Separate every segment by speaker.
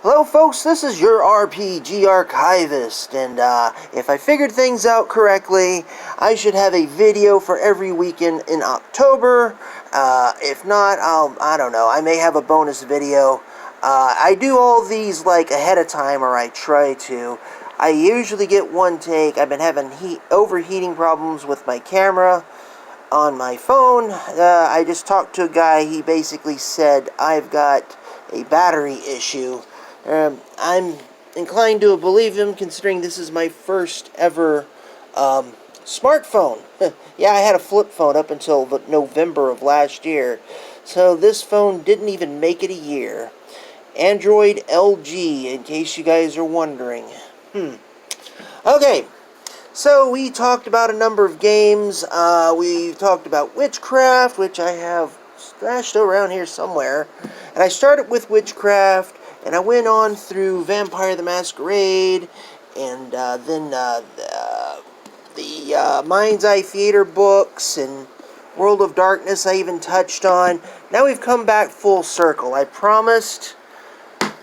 Speaker 1: Hello folks, this is your RPG Archivist, and if I figured things out correctly, I should have a video for every weekend in October. If not, I don't know, I may have a bonus video. I do all these like ahead of time, or I try to. I usually get one take. I've been having overheating problems with my camera on my phone. I just talked to a guy. He basically said I've got a battery issue. I'm inclined to believe him, considering this is my first ever smartphone. Yeah, I had a flip phone up until November of last year, so this phone didn't even make it a year. Android LG, in case you guys are wondering. Okay, so we talked about a number of games. We talked about WitchCraft, which I have stashed around here somewhere. And I started with WitchCraft, and I went on through Vampire the Masquerade, and then the Mind's Eye Theater books, and World of Darkness I even touched on. Now we've come back full circle. I promised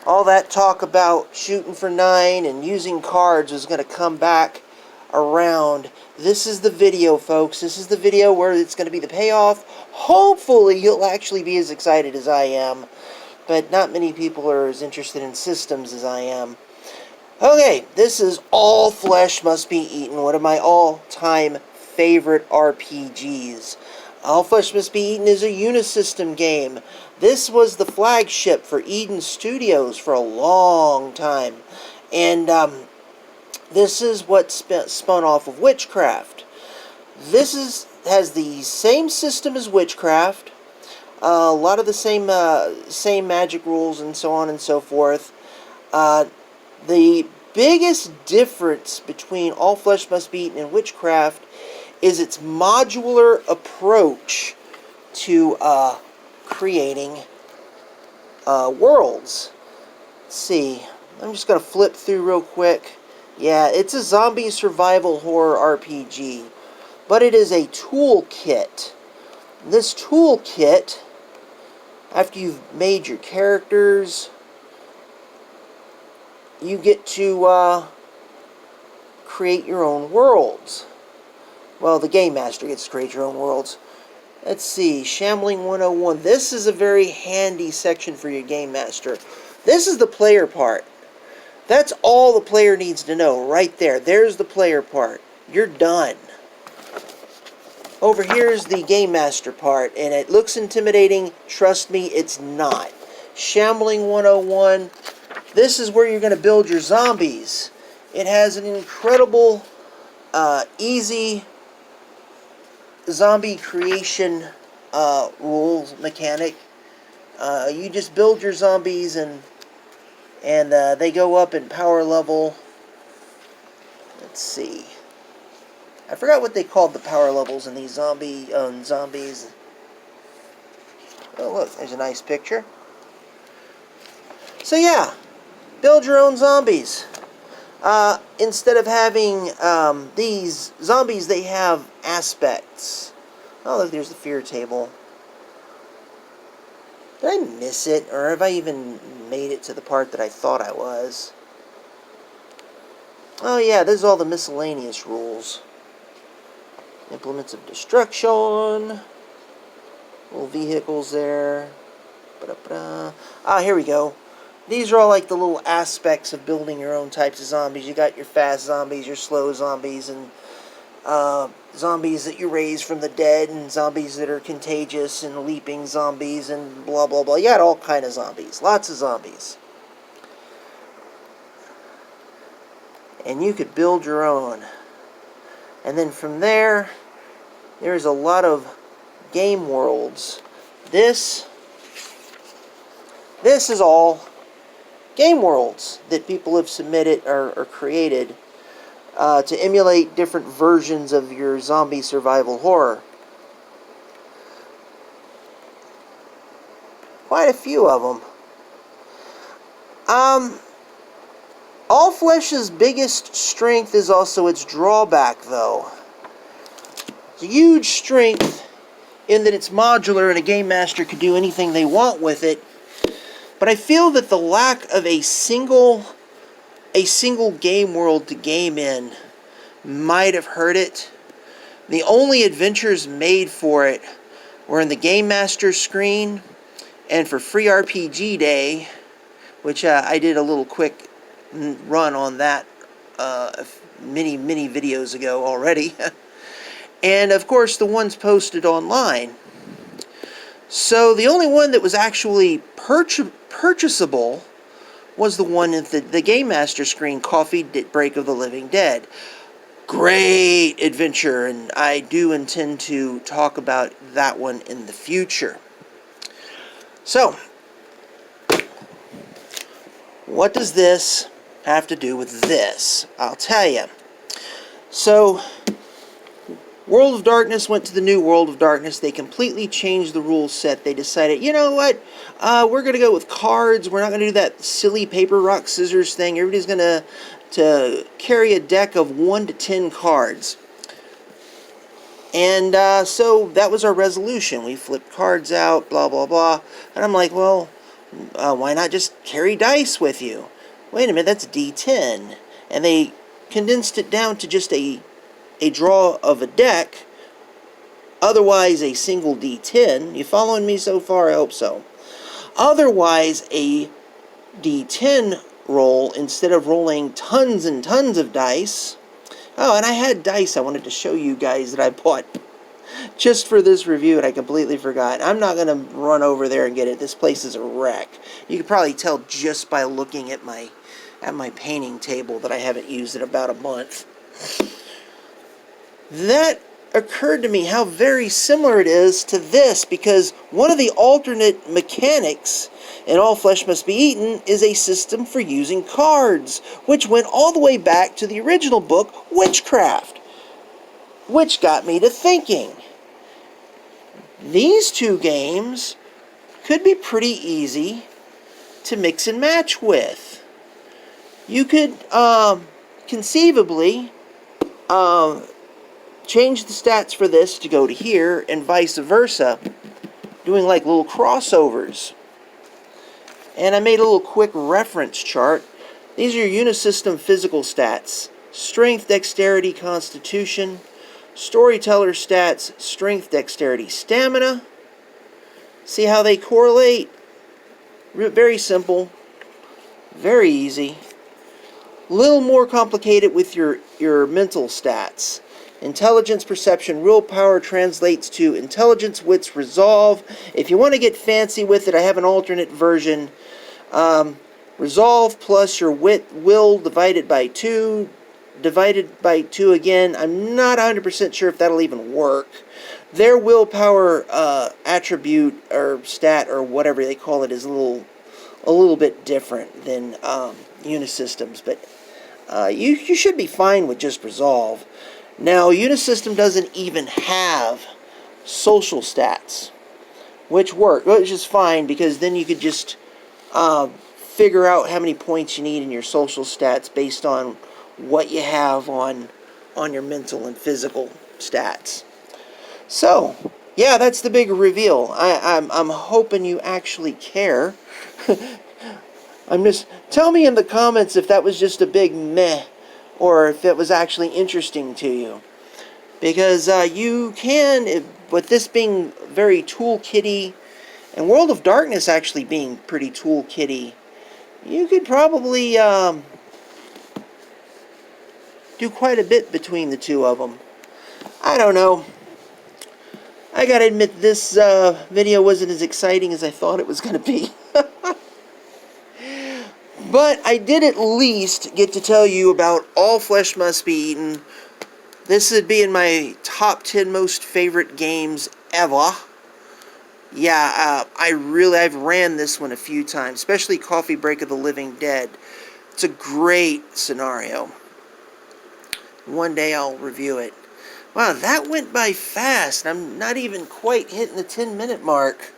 Speaker 1: all that talk about shooting for 9 and using cards was going to come back around. This is the video, folks. This is the video where it's going to be the payoff. Hopefully you'll actually be as excited as I am, but not many people are as interested in systems as I am. Okay, this is All Flesh Must Be Eaten, one of my all-time favorite RPGs. All Flesh Must Be Eaten is a Unisystem game. This was the flagship for Eden Studios for a long time, and this is what spun off of WitchCraft. This has the same system as WitchCraft, a lot of the same magic rules and so on and so forth. The biggest difference between All Flesh Must Be Eaten and WitchCraft is its modular approach to creating worlds. Let's see. I'm just going to flip through real quick. Yeah, it's a zombie survival horror RPG, but it is a toolkit. This toolkit, after you've made your characters, you get to create your own worlds. Well, the Game Master gets to create your own worlds. Let's see, Shambling 101. This is a very handy section for your Game Master. This is the player part. That's all the player needs to know right there. There's the player part. You're done. Over here is the Game Master part, and it looks intimidating. Trust me, it's not. Shambling 101. This is where you're going to build your zombies. It has an incredible, easy zombie creation rules mechanic. You just build your zombies, and they go up in power level. Let's see. I forgot what they called the power levels in these zombies. Oh, look, there's a nice picture. So yeah, build your own zombies. Instead of having these zombies, they have aspects. Oh, look, there's the fear table. Did I miss it, or have I even made it to the part that I thought I was? Oh yeah, this is all the miscellaneous rules. Implements of destruction. Little vehicles there. Ah, here we go. These are all like the little aspects of building your own types of zombies. You got your fast zombies, your slow zombies, and zombies that you raise from the dead, and zombies that are contagious, and leaping zombies, and blah blah blah. You got all kind of zombies. Lots of zombies. And you could build your own. And then from there, there's a lot of game worlds. This is all game worlds that people have submitted or created to emulate different versions of your zombie survival horror. Quite a few of them. All Flesh's biggest strength is also its drawback, though. It's a huge strength in that it's modular and a Game Master could do anything they want with it. But I feel that the lack of a single game world to game in might have hurt it. The only adventures made for it were in the Game Master screen and for Free RPG Day, which I did a little quick run on that many videos ago already. And of course the ones posted online. So the only one that was actually purchasable was the one at the Game Master screen, Coffee Break of the Living Dead. Great adventure, and I do intend to talk about that one in the future. So, what does this have to do with this? I'll tell you. So, World of Darkness went to the new World of Darkness. They completely changed the rule set. They decided, you know what? We're going to go with cards. We're not going to do that silly paper, rock, scissors thing. Everybody's going to carry a deck of 1 to 10 cards. And so that was our resolution. We flipped cards out, blah, blah, blah. And I'm like, well, why not just carry dice with you? Wait a minute, that's D10. And they condensed it down to just a draw of a deck, otherwise a single D10. You following me so far? I hope so. Otherwise a D10 roll instead of rolling tons and tons of dice. Oh, and I had dice I wanted to show you guys that I bought just for this review, and I completely forgot. I'm not going to run over there and get it. This place is a wreck. You can probably tell just by looking at my painting table that I haven't used in about a month. That occurred to me how very similar it is to this, because one of the alternate mechanics in All Flesh Must Be Eaten is a system for using cards, which went all the way back to the original book, Witchcraft, which got me to thinking. These two games could be pretty easy to mix and match with. You could conceivably change the stats for this to go to here and vice versa, doing like little crossovers. And I made a little quick reference chart. These are your Unisystem physical stats: strength, dexterity, constitution. Storyteller stats: strength, dexterity, stamina. See how they correlate? Very simple, very easy. A little more complicated with your mental stats. Intelligence, perception, willpower translates to intelligence, wits, resolve. If you want to get fancy with it, I have an alternate version. Resolve plus your will divided by 2, divided by 2 again. I'm not 100% sure if that'll even work. Their willpower attribute or stat or whatever they call it is a little bit different than Unisystem's, but you should be fine with just resolve. Now, Unisystem doesn't even have social stats, which is fine, because then you could just figure out how many points you need in your social stats based on what you have on your mental and physical stats. So, yeah, that's the big reveal. I'm hoping you actually care. Tell me in the comments if that was just a big meh, or if it was actually interesting to you. Because you can, with this being very toolkitty, and World of Darkness actually being pretty toolkitty, you could probably do quite a bit between the two of them. I don't know. I gotta admit, this video wasn't as exciting as I thought it was going to be. But I did at least get to tell you about All Flesh Must Be Eaten. This would be in my top 10 most favorite games ever. Yeah, I've ran this one a few times, especially Coffee Break of the Living Dead. It's a great scenario. One day I'll review it. Wow, that went by fast. I'm not even quite hitting the 10-minute mark.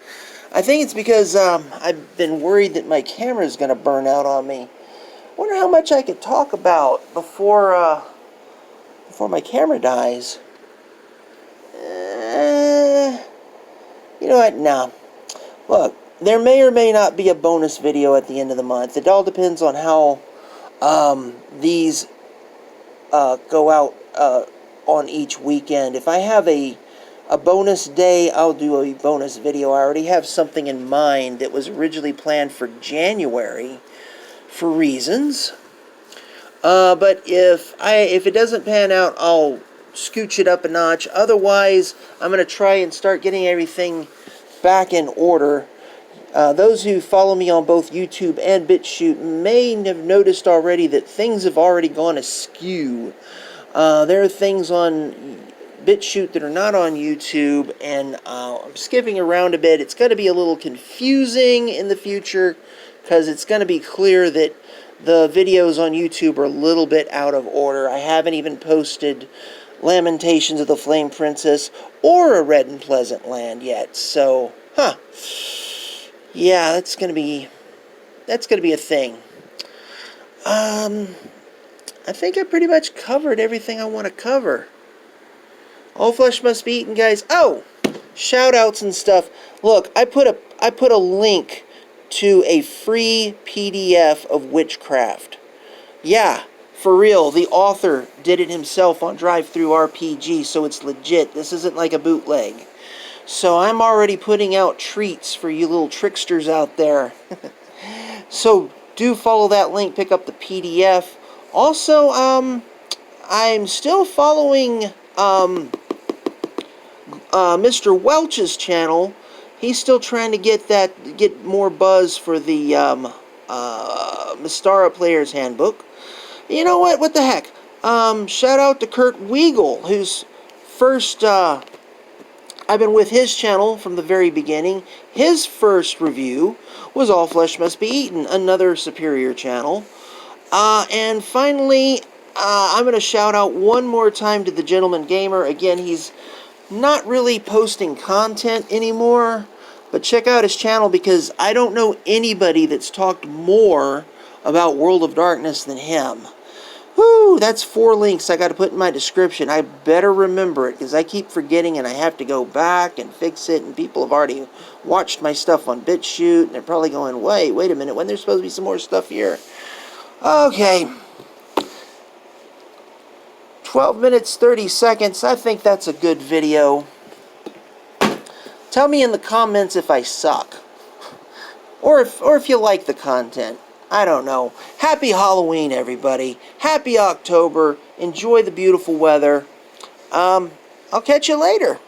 Speaker 1: I think it's because I've been worried that my camera is going to burn out on me. Wonder how much I could talk about before my camera dies. You know what? No. Look, there may or may not be a bonus video at the end of the month. It all depends on how these go out on each weekend. If I have a bonus day, I'll do a bonus video. I already have something in mind that was originally planned for January for reasons. But if it doesn't pan out, I'll scooch it up a notch. Otherwise, I'm going to try and start getting everything back in order. Those who follow me on both YouTube and BitChute may have noticed already that things have already gone askew. There are things on BitChute that are not on YouTube, and I'm skipping around a bit. It's going to be a little confusing in the future, because it's going to be clear that the videos on YouTube are a little bit out of order. I haven't even posted Lamentations of the Flame Princess or A Red and Pleasant Land yet, so, yeah, that's going to be a thing. I think I pretty much covered everything I want to cover. All flesh must be eaten, guys. Oh, shout-outs and stuff. Look, I put a link to a free PDF of WitchCraft. Yeah, for real. The author did it himself on DriveThruRPG, so it's legit. This isn't like a bootleg. So I'm already putting out treats for you little tricksters out there. So do follow that link, pick up the PDF. Also, I'm still following Mr. Welch's channel. He's still trying to get more buzz for the Mystara Player's Handbook. You know what? What the heck? Shout out to Kurt Weagle, who's first. I've been with his channel from the very beginning. His first review was All Flesh Must Be Eaten, another superior channel. And finally, I'm going to shout out one more time to the Gentleman Gamer. Again, he's not really posting content anymore, but check out his channel, because I don't know anybody that's talked more about World of Darkness than him. Whew, that's 4 links I got to put in my description. I better remember it, because I keep forgetting and I have to go back and fix it, and people have already watched my stuff on BitChute, and they're probably going, wait a minute, when there's supposed to be some more stuff here? Okay. 12 minutes, 30 seconds. I think that's a good video. Tell me in the comments if I suck. Or if you like the content. I don't know. Happy Halloween, everybody. Happy October. Enjoy the beautiful weather. I'll catch you later.